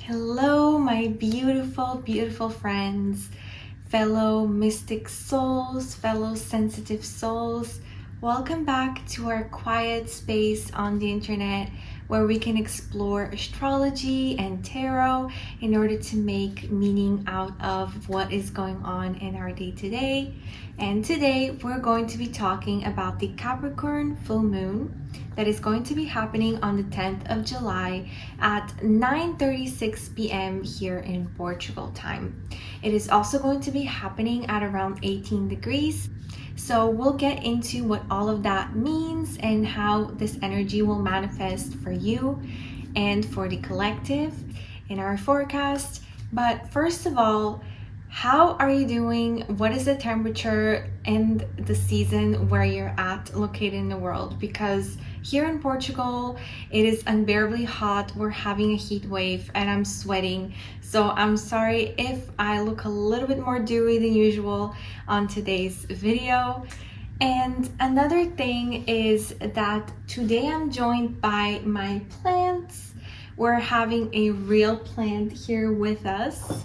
Hello, my beautiful, beautiful friends, fellow mystic souls, fellow sensitive souls. Welcome back to our quiet space on the internet where we can explore astrology and tarot in order to make meaning out of what is going on in our day-to-day. And today we're going to be talking about the Capricorn full moon that is going to be happening on the 10th of July at 9:36 p.m. here in Portugal time. It is also going to be happening at around 18 degrees. So we'll get into what all of that means and how this energy will manifest for you and for the collective in our forecast. But first of all, how are you doing? What is the temperature and the season where you're at located in the world? Because here in Portugal, it is unbearably hot. We're having a heat wave and I'm sweating. So I'm sorry if I look a little bit more dewy than usual on today's video. And another thing is that today I'm joined by my plants. We're having a real plant here with us.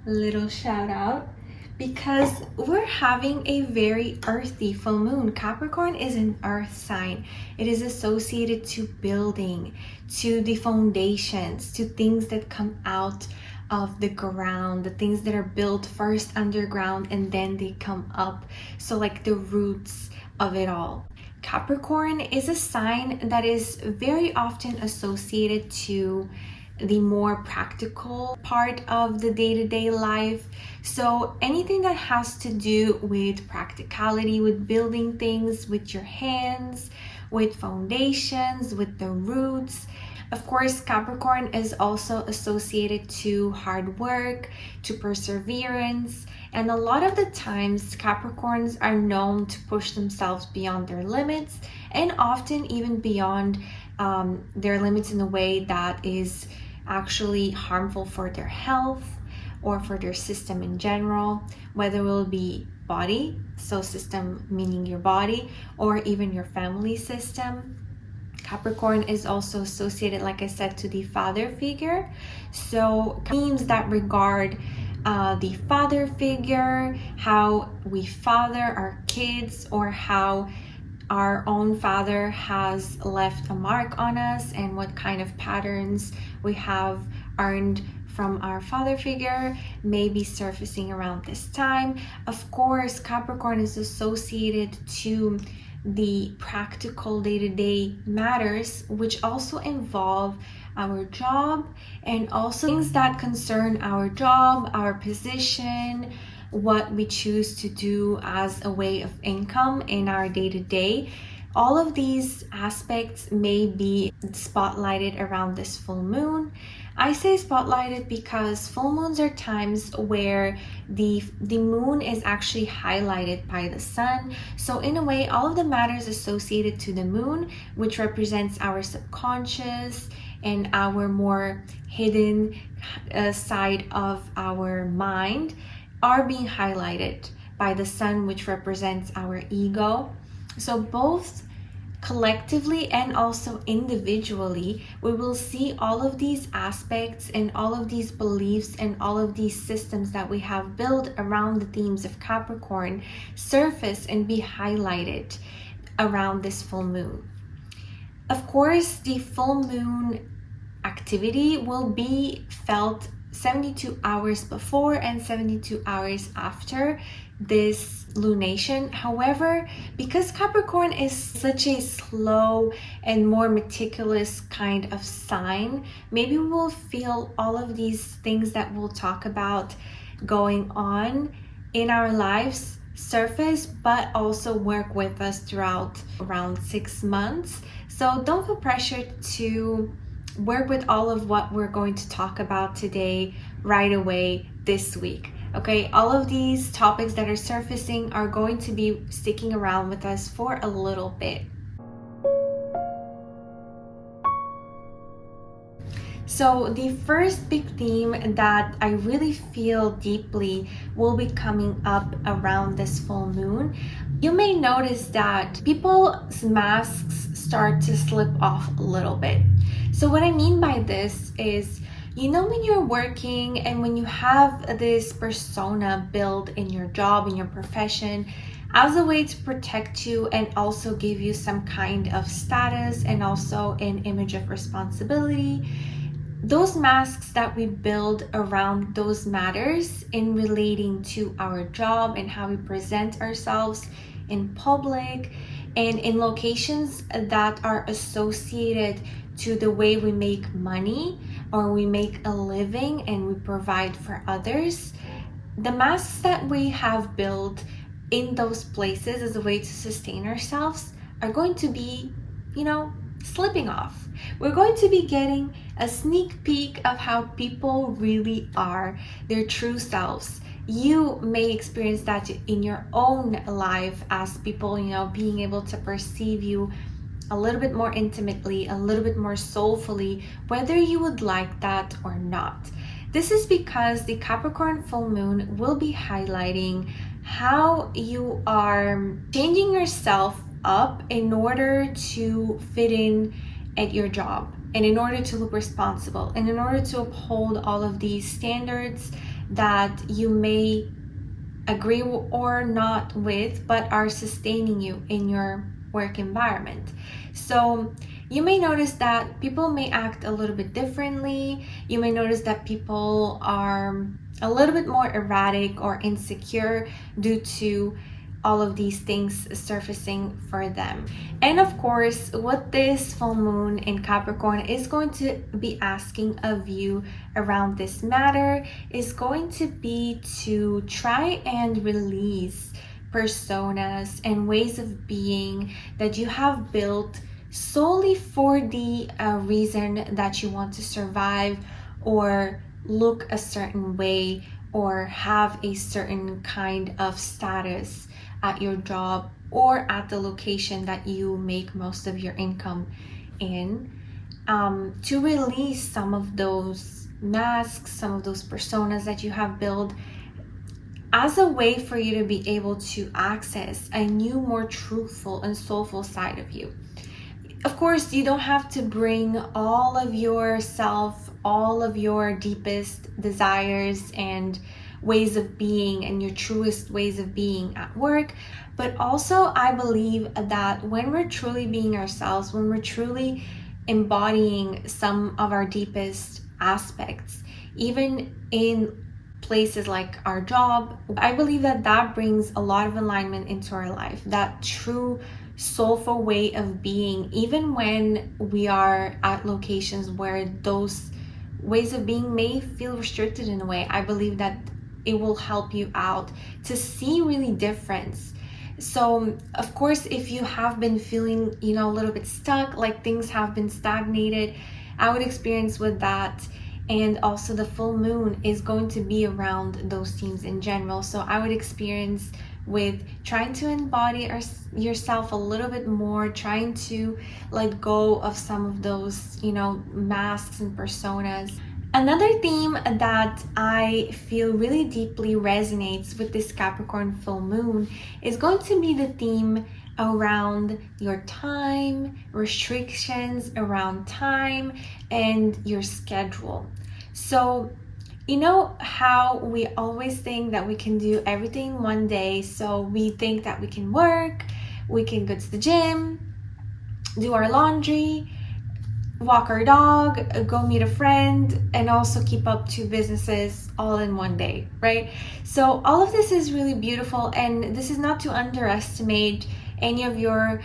Little shout out because we're having a very earthy full moon. Capricorn is an earth sign. It is associated to building, to the foundations, to things that come out of the ground, the things that are built first underground and then they come up. So like the roots of it all. Capricorn is a sign that is very often associated to the more practical part of the day-to-day life. So anything that has to do with practicality, with building things with your hands, with foundations, with the roots. Of course, Capricorn is also associated to hard work, to perseverance, and a lot of the times Capricorns are known to push themselves beyond their limits and often even beyond their limits in a way that is actually harmful for their health or for their system in general, whether it will be body, so system meaning your body, or even your family system. Capricorn is also associated, like I said, to the father figure. So themes that regard the father figure, how we father our kids, or how our own father has left a mark on us and what kind of patterns we have earned from our father figure may be surfacing around this time. Of course, Capricorn is associated to the practical day-to-day matters, which also involve our job and also things that concern our job, our position, what we choose to do as a way of income in our day-to-day. All of these aspects may be spotlighted around this full moon. I say spotlighted because full moons are times where the moon is actually highlighted by the sun. So in a way, all of the matters associated to the moon, which represents our subconscious and our more hidden side of our mind, are being highlighted by the sun, which represents our ego. So both collectively and also individually, we will see all of these aspects and all of these beliefs and all of these systems that we have built around the themes of Capricorn surface and be highlighted around this full moon. Of course, the full moon activity will be felt 72 hours before and 72 hours after this lunation. However, because Capricorn is such a slow and more meticulous kind of sign, maybe we will feel all of these things that we'll talk about going on in our lives surface, but also work with us throughout around 6 months. So don't feel pressured to work with all of what we're going to talk about today right away this week. Okay, all of these topics that are surfacing are going to be sticking around with us for a little bit. So the first big theme that I really feel deeply will be coming up around this full moon. You may notice that people's masks start to slip off a little bit. So what I mean by this is, when you're working and when you have this persona built in your job, in your profession, as a way to protect you and also give you some kind of status and also an image of responsibility, those masks that we build around those matters in relating to our job and how we present ourselves in public and in locations that are associated to the way we make money or we make a living and we provide for others, the masks that we have built in those places as a way to sustain ourselves are going to be, slipping off. We're going to be getting a sneak peek of how people really are, their true selves. You may experience that in your own life as people, being able to perceive you a little bit more intimately, a little bit more soulfully, whether you would like that or not. This is because the Capricorn full moon will be highlighting how you are changing yourself up in order to fit in at your job and in order to look responsible and in order to uphold all of these standards that you may agree or not with but are sustaining you in your work environment. So you may notice that people may act a little bit differently. You may notice that people are a little bit more erratic or insecure due to all of these things surfacing for them. And of course, what this full moon in Capricorn is going to be asking of you around this matter is going to be to try and release personas and ways of being that you have built solely for the reason that you want to survive or look a certain way or have a certain kind of status at your job or at the location that you make most of your income in, to release some of those masks, some of those personas that you have built as a way for you to be able to access a new, more truthful and soulful side of you. Of course, you don't have to bring all of yourself, all of your deepest desires and ways of being and your truest ways of being at work. But also, I believe that when we're truly being ourselves, when we're truly embodying some of our deepest aspects, even in places like our job, I believe that that brings a lot of alignment into our life, that true soulful way of being, even when we are at locations where those ways of being may feel restricted in a way. I believe that it will help you out to see really difference. So of course, if you have been feeling, a little bit stuck, like things have been stagnated, I would experience with that. And also the full moon is going to be around those themes in general. So I would experience with trying to embody yourself a little bit more, trying to let go of some of those, masks and personas. Another theme that I feel really deeply resonates with this Capricorn full moon is going to be the theme around your time, restrictions around time, and your schedule. So, you know how we always think that we can do everything one day? So we think that we can work, we can go to the gym, do our laundry, walk our dog, go meet a friend, and also keep up 2 businesses all in one day, right? So all of this is really beautiful, and this is not to underestimate any of your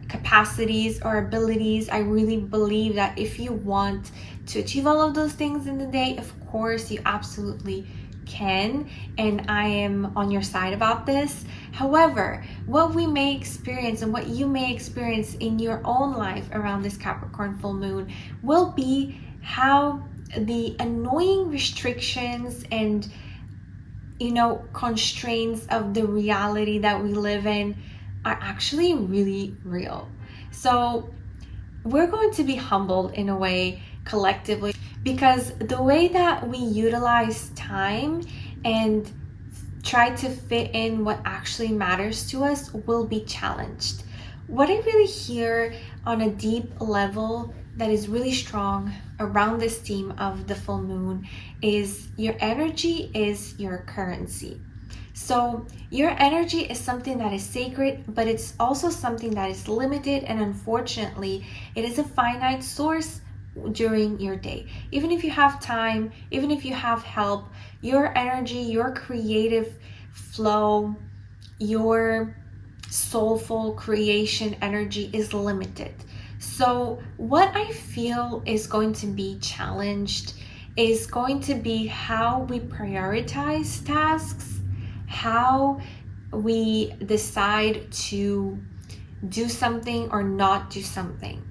capacities or abilities. I really believe that if you want to achieve all of those things in the day, of course you absolutely can, and I am on your side about this. However, what we may experience and what you may experience in your own life around this Capricorn full moon will be how the annoying restrictions and constraints of the reality that we live in are actually really real. So we're going to be humbled in a way collectively, because the way that we utilize time and try to fit in what actually matters to us will be challenged. What I really hear on a deep level that is really strong around this theme of the full moon is your energy is your currency. So your energy is something that is sacred, but it's also something that is limited, and unfortunately, it is a finite source during your day. Even if you have time, even if you have help, your energy, your creative flow, your soulful creation energy is limited. So, what I feel is going to be challenged is going to be how we prioritize tasks, how we decide to do something or not do something.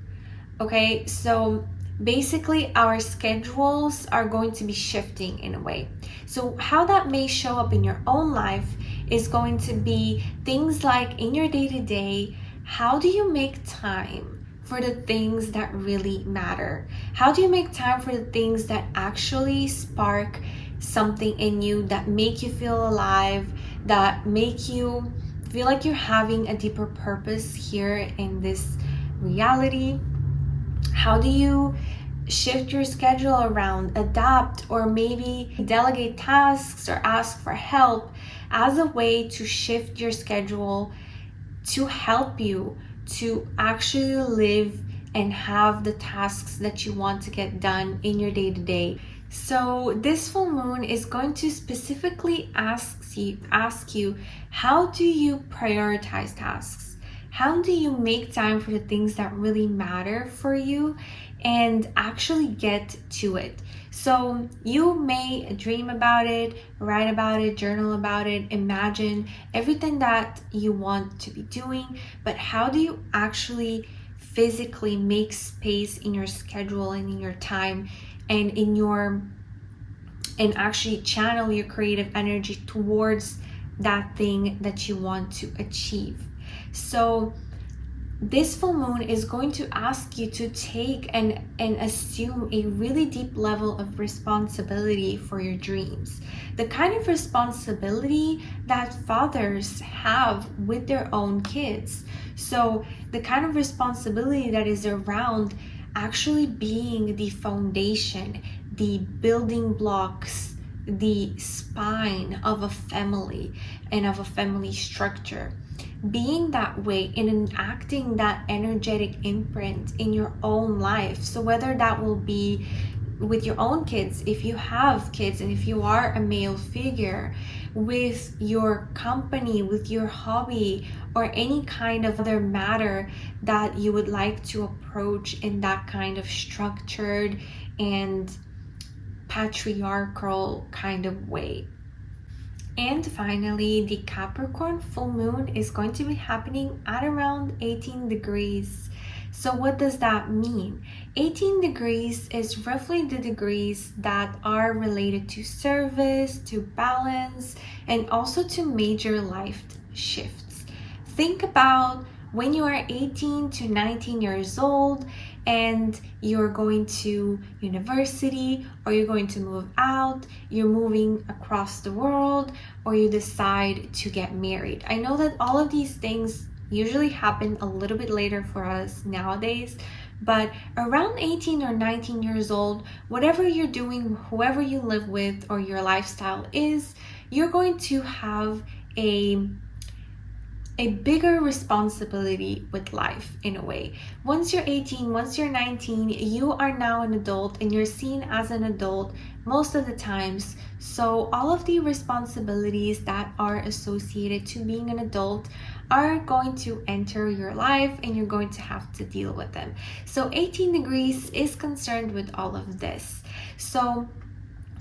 Okay, so basically our schedules are going to be shifting in a way. So how that may show up in your own life is going to be things like in your day-to-day, how do you make time for the things that really matter? How do you make time for the things that actually spark something in you, that make you feel alive, that make you feel like you're having a deeper purpose here in this reality? How do you shift your schedule around, adapt, or maybe delegate tasks or ask for help as a way to shift your schedule to help you to actually live and have the tasks that you want to get done in your day-to-day? So this full moon is going to specifically ask you, how do you prioritize tasks? How do you make time for the things that really matter for you and actually get to it? So you may dream about it, write about it, journal about it, imagine everything that you want to be doing, but how do you actually physically make space in your schedule and in your time and and actually channel your creative energy towards that thing that you want to achieve? So this full moon is going to ask you to take and assume a really deep level of responsibility for your dreams. The kind of responsibility that fathers have with their own kids. So the kind of responsibility that is around actually being the foundation, the building blocks, the spine of a family and of a family structure. Being that way and enacting that energetic imprint in your own life. So whether that will be with your own kids, if you have kids, and if you are a male figure, with your company, with your hobby, or any kind of other matter that you would like to approach in that kind of structured and patriarchal kind of way. And finally, the Capricorn full moon is going to be happening at around 18 degrees. So what does that mean? 18 degrees is roughly the degrees that are related to service, to balance, and also to major life shifts. Think about when you are 18 to 19 years old and you're going to university, or you're going to move out, you're moving across the world, or you decide to get married. I know that all of these things usually happen a little bit later for us nowadays, but around 18 or 19 years old, whatever you're doing, whoever you live with, or your lifestyle is, you're going to have a bigger responsibility with life in a way. Once you're 18, once you're 19, you are now an adult and you're seen as an adult most of the times. So all of the responsibilities that are associated to being an adult are going to enter your life and you're going to have to deal with them. So 18 degrees is concerned with all of this. So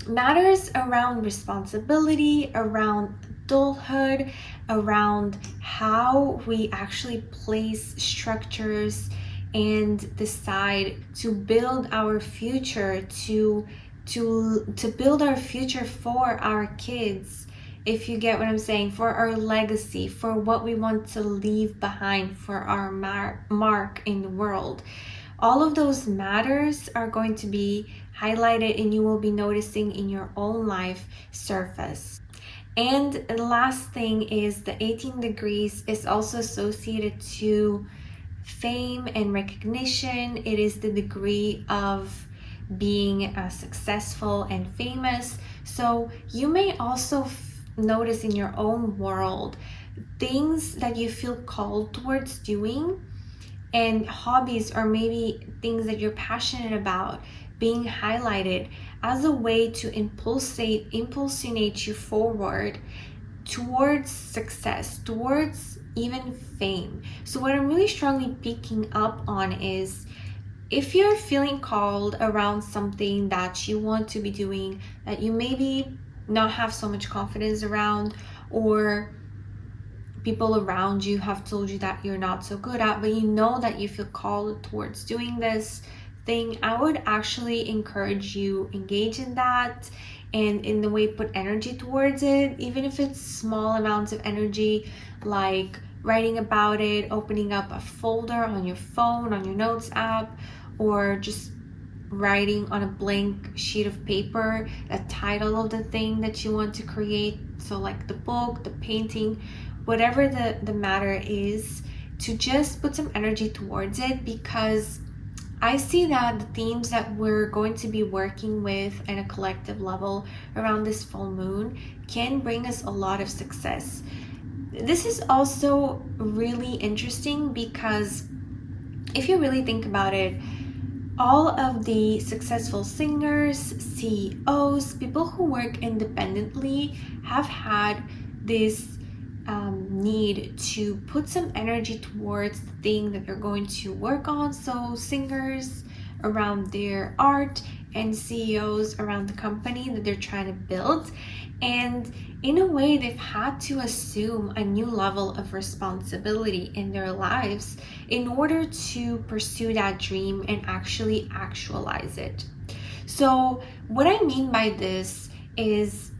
matters around responsibility, around adulthood, around how we actually place structures and decide to build our future, to build our future for our kids, if you get what I'm saying, for our legacy, for what we want to leave behind, for our mark in the world. All of those matters are going to be highlighted and you will be noticing in your own life surface. And the last thing is the 18 degrees is also associated to fame and recognition. It is the degree of being successful and famous. So you may also notice in your own world things that you feel called towards doing, and hobbies or maybe things that you're passionate about being highlighted as a way to impulsionate you forward towards success, towards even fame. So what I'm really strongly picking up on is, if you're feeling called around something that you want to be doing that you maybe not have so much confidence around, or people around you have told you that you're not so good at, but you know that you feel called towards doing this thing, I would actually encourage you engage in that, and in the way put energy towards it, even if it's small amounts of energy, like writing about it, opening up a folder on your phone, on your notes app, or just writing on a blank sheet of paper the title of the thing that you want to create. So like the book, the painting, whatever the matter is, to just put some energy towards it, because I see that the themes that we're going to be working with at a collective level around this full moon can bring us a lot of success. This is also really interesting because if you really think about it, all of the successful singers, CEOs, people who work independently have had this need to put some energy towards the thing that they're going to work on. So singers around their art, and CEOs around the company that they're trying to build. And in a way, they've had to assume a new level of responsibility in their lives in order to pursue that dream and actually actualize it. So what I mean by this is,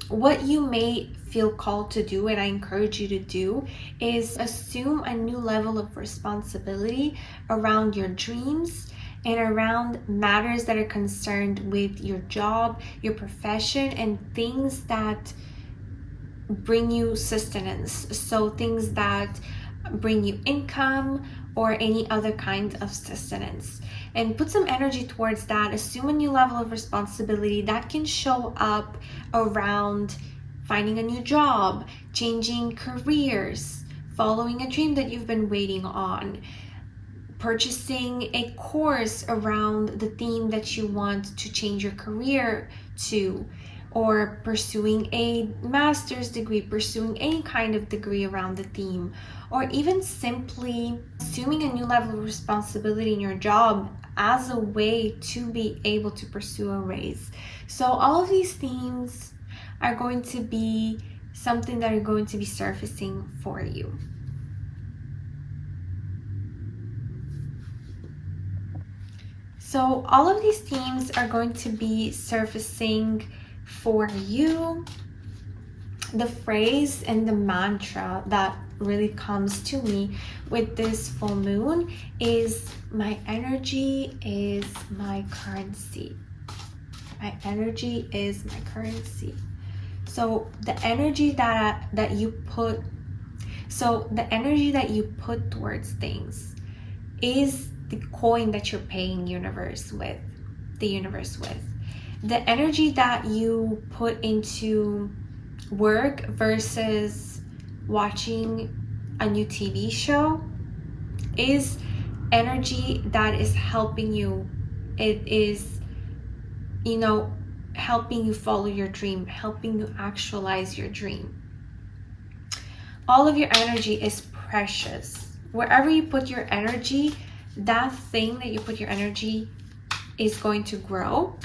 what you may feel called to do, and I encourage you to do, is assume a new level of responsibility around your dreams and around matters that are concerned with your job, your profession, and things that bring you sustenance. So things that bring you income or any other kind of sustenance. And put some energy towards that. Assume a new level of responsibility that can show up around finding a new job, changing careers, following a dream that you've been waiting on, purchasing a course around the theme that you want to change your career to, or pursuing a master's degree, pursuing any kind of degree around the theme, or even simply assuming a new level of responsibility in your job as a way to be able to pursue a raise. So all of these themes are going to be something that are going to be surfacing for you. So all of these themes are going to be surfacing for you. The phrase and the mantra that really comes to me with this full moon is, my energy is my currency. My energy is my currency. So the energy that you put towards things is the coin that you're paying the universe with. The energy that you put into work versus watching a new TV show is energy that is helping you. It is, helping you follow your dream, helping you actualize your dream. All of your energy is precious. Wherever you put your energy, that thing that you put your energy is going to grow.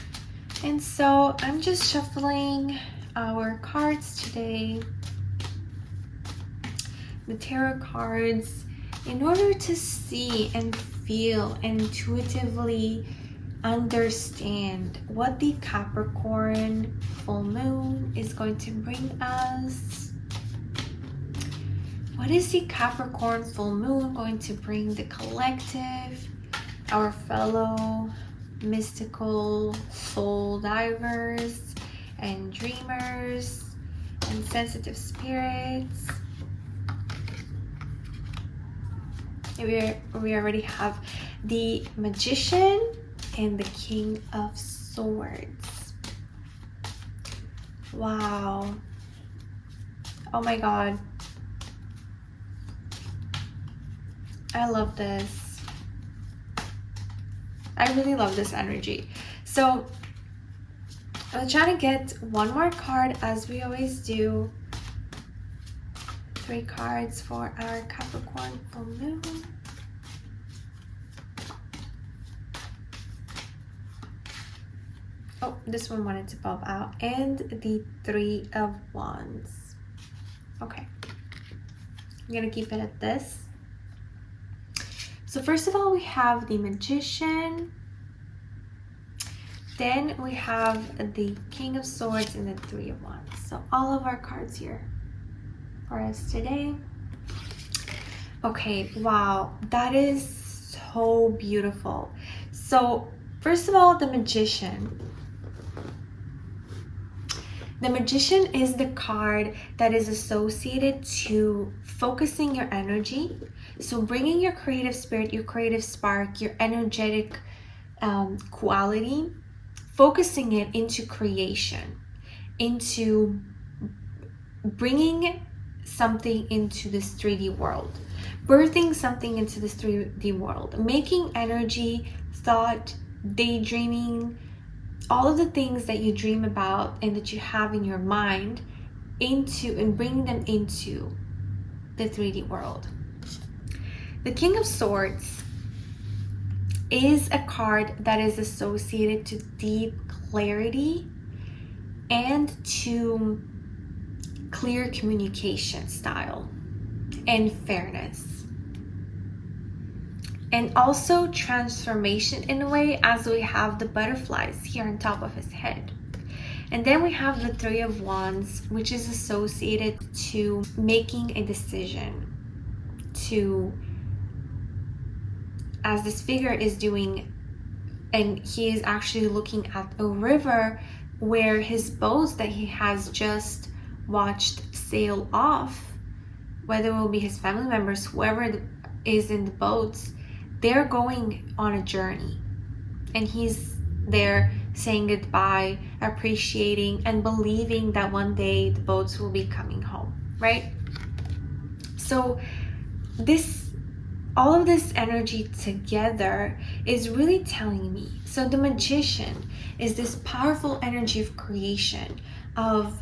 And so I'm just shuffling our cards today, the tarot cards, in order to see and feel and intuitively understand what the Capricorn full moon is going to bring us. What is the Capricorn full moon going to bring the collective, our fellow mystical soul divers and dreamers and sensitive spirits? We already have the Magician and the King of Swords. Wow. Oh my God. I love this. I really love this energy. So I'll try to get one more card as we always do. 3 cards for our Capricorn full moon. Oh, this one wanted to pop out. And the 3 of Wands. Okay. I'm gonna keep it at this. So first of all, we have the Magician. Then we have the King of Swords and the 3 of Wands. So all of our cards here for us today. Okay, wow, that is so beautiful. So first of all, the Magician. The Magician is the card that is associated to focusing your energy. So bringing your creative spirit, your creative spark, your energetic quality, focusing it into creation, into bringing something into this 3D world, birthing something into this 3D world, making energy, thought, daydreaming, all of the things that you dream about and that you have in your mind into and bringing them into the 3D world. The King of Swords is a card that is associated to deep clarity and to clear communication style and fairness. And also transformation in a way, as we have the butterflies here on top of his head. And then we have the 3 of Wands, which is associated to making a decision, to, as this figure is doing, and he is actually looking at a river where his boats that he has just watched sail off, whether it will be his family members, whoever is in the boats, they're going on a journey, and he's there saying goodbye, appreciating and believing that one day the boats will be coming home, right? So all of this energy together is really telling me, so the Magician is this powerful energy of creation, of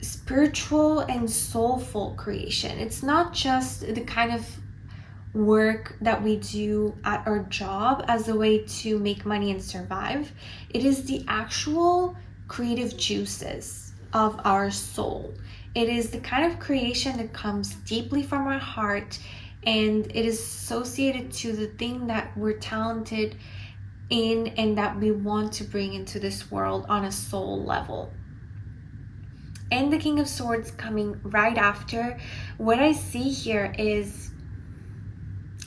spiritual and soulful creation. It's not just the kind of work that we do at our job as a way to make money and survive. It is the actual creative juices of our soul. It is the kind of creation that comes deeply from our heart, and it is associated to the thing that we're talented in and that we want to bring into this world on a soul level. And the King of Swords coming right after. What I see here is,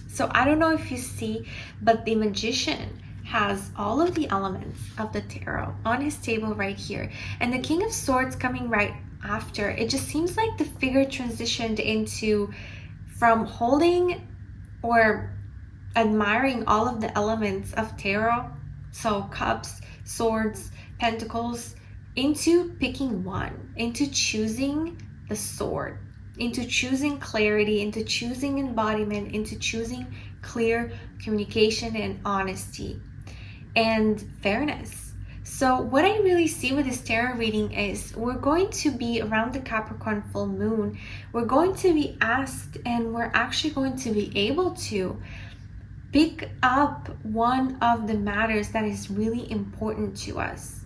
so I don't know if you see, but the Magician has all of the elements of the tarot on his table right here. And the King of Swords coming right after. It just seems like the figure transitioned into, from holding or admiring all of the elements of tarot, so cups, swords, pentacles, into picking one, into choosing the sword, into choosing clarity, into choosing embodiment, into choosing clear communication and honesty and fairness. So what I really see with this tarot reading is we're going to be around the Capricorn full moon. We're going to be asked, and we're actually going to be able to pick up one of the matters that is really important to us.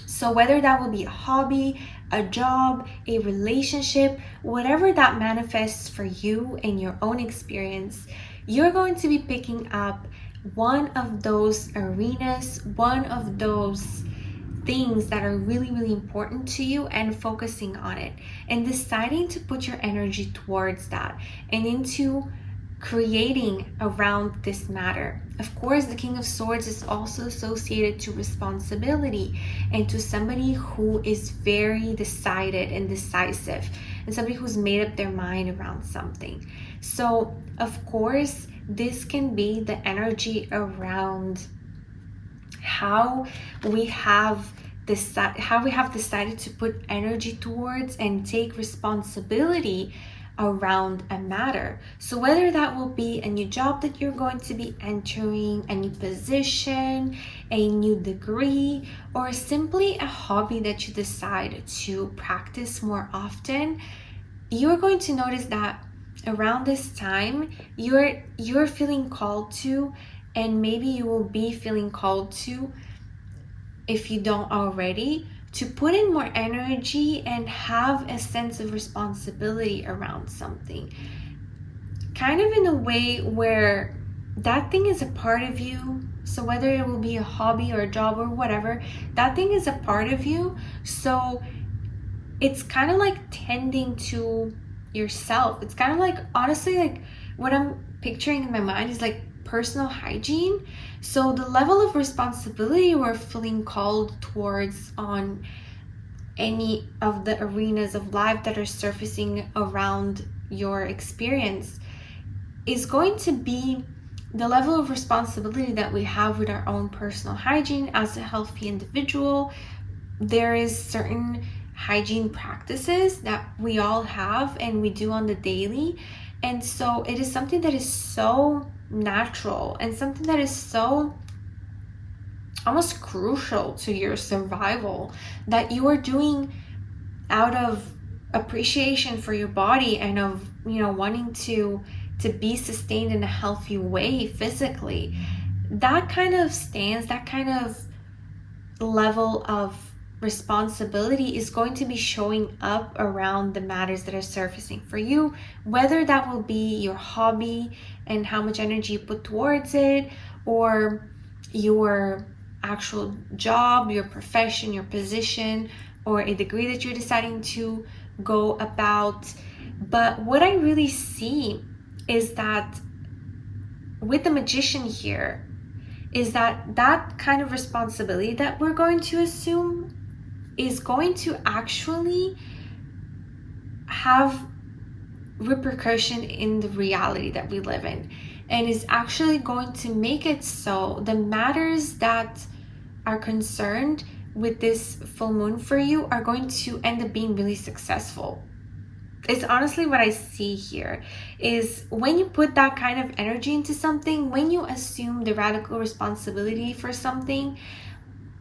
So whether that will be a hobby, a job, a relationship, whatever that manifests for you in your own experience, you're going to be picking up one of those arenas, one of those things that are really, really important to you, and focusing on it and deciding to put your energy towards that and into creating around this matter. Of course, the King of Swords is also associated to responsibility and to somebody who is very decided and decisive, and somebody who's made up their mind around something. So of course, this can be the energy around how we have decided to put energy towards and take responsibility around a matter. So whether that will be a new job that you're going to be entering, a new position, a new degree, or simply a hobby that you decide to practice more often, you're going to notice that around this time you're feeling called to, and maybe you will be feeling called to, if you don't already, to put in more energy and have a sense of responsibility around something, kind of in a way where that thing is a part of you. So whether it will be a hobby or a job or whatever, that thing is a part of you. So it's kind of like tending to yourself. It's kind of like, honestly, like what I'm picturing in my mind is like personal hygiene. So the level of responsibility we're feeling called towards on any of the arenas of life that are surfacing around your experience is going to be the level of responsibility that we have with our own personal hygiene as a healthy individual. There is certain hygiene practices that we all have and we do on the daily, and so it is something that is so natural and something that is so almost crucial to your survival that you are doing out of appreciation for your body and of, you know, wanting to be sustained in a healthy way physically. That kind of stance, that kind of level of responsibility is going to be showing up around the matters that are surfacing for you, whether that will be your hobby and how much energy you put towards it, or your actual job, your profession, your position, or a degree that you're deciding to go about. But what I really see is that with the Magician here, is that that kind of responsibility that we're going to assume is going to actually have repercussion in the reality that we live in, and is actually going to make it so the matters that are concerned with this full moon for you are going to end up being really successful. It's honestly what I see here, is when you put that kind of energy into something, when you assume the radical responsibility for something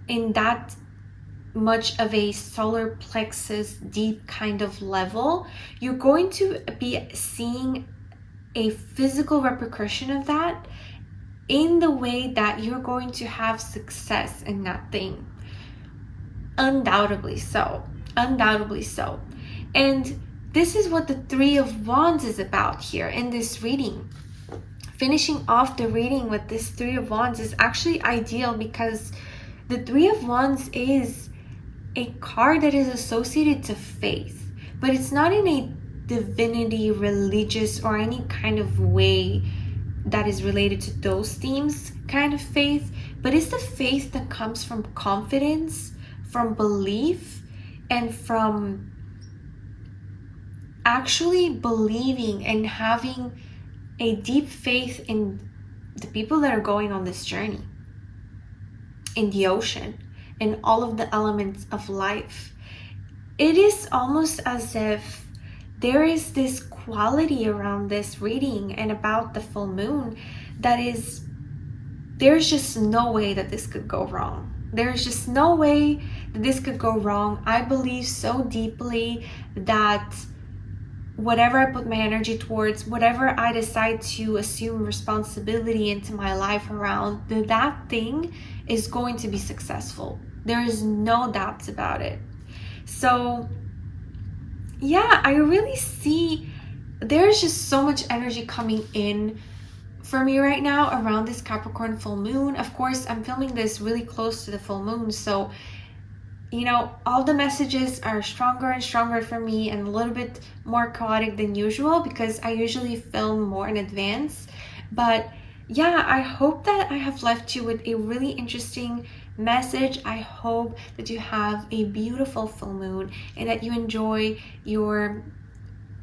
in that much of a solar plexus deep kind of level, you're going to be seeing a physical repercussion of that in the way that you're going to have success in that thing. Undoubtedly so. Undoubtedly so. And this is what the Three of Wands is about here in this reading. Finishing off the reading with this Three of Wands is actually ideal, because the Three of Wands is a card that is associated to faith, but it's not in a divinity, religious, or any kind of way that is related to those themes kind of faith, but it's the faith that comes from confidence, from belief, and from actually believing and having a deep faith in the people that are going on this journey, in the ocean, in all of the elements of life. It is almost as if there is this quality around this reading and about the full moon that is, there's just no way that this could go wrong. There's just no way that this could go wrong. I believe so deeply that whatever I put my energy towards, whatever I decide to assume responsibility into my life around, that thing is going to be successful. There is no doubts about it. So yeah, I really see there's just so much energy coming in for me right now around this Capricorn full moon. Of course, I'm filming this really close to the full moon, so you know, all the messages are stronger and stronger for me and a little bit more chaotic than usual, because I usually film more in advance. But yeah, I hope that I have left you with a really interesting message. I hope that you have a beautiful full moon and that you enjoy your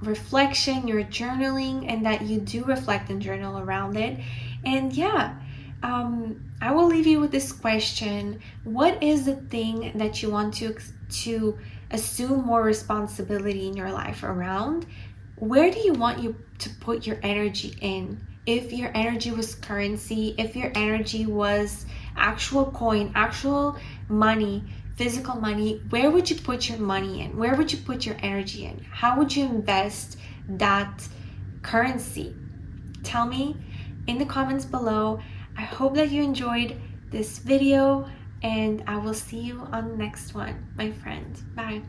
reflection, your journaling, and that you do reflect and journal around it. And yeah, I will leave you with this question. What is the thing that you want to assume more responsibility in your life around? Where do you want you to put your energy in? If your energy was currency, if your energy was actual coin, actual money, physical money, where would you put your money in? Where would you put your energy in? How would you invest that currency? Tell me in the comments below. I hope that you enjoyed this video, and I will see you on the next one, my friend. Bye.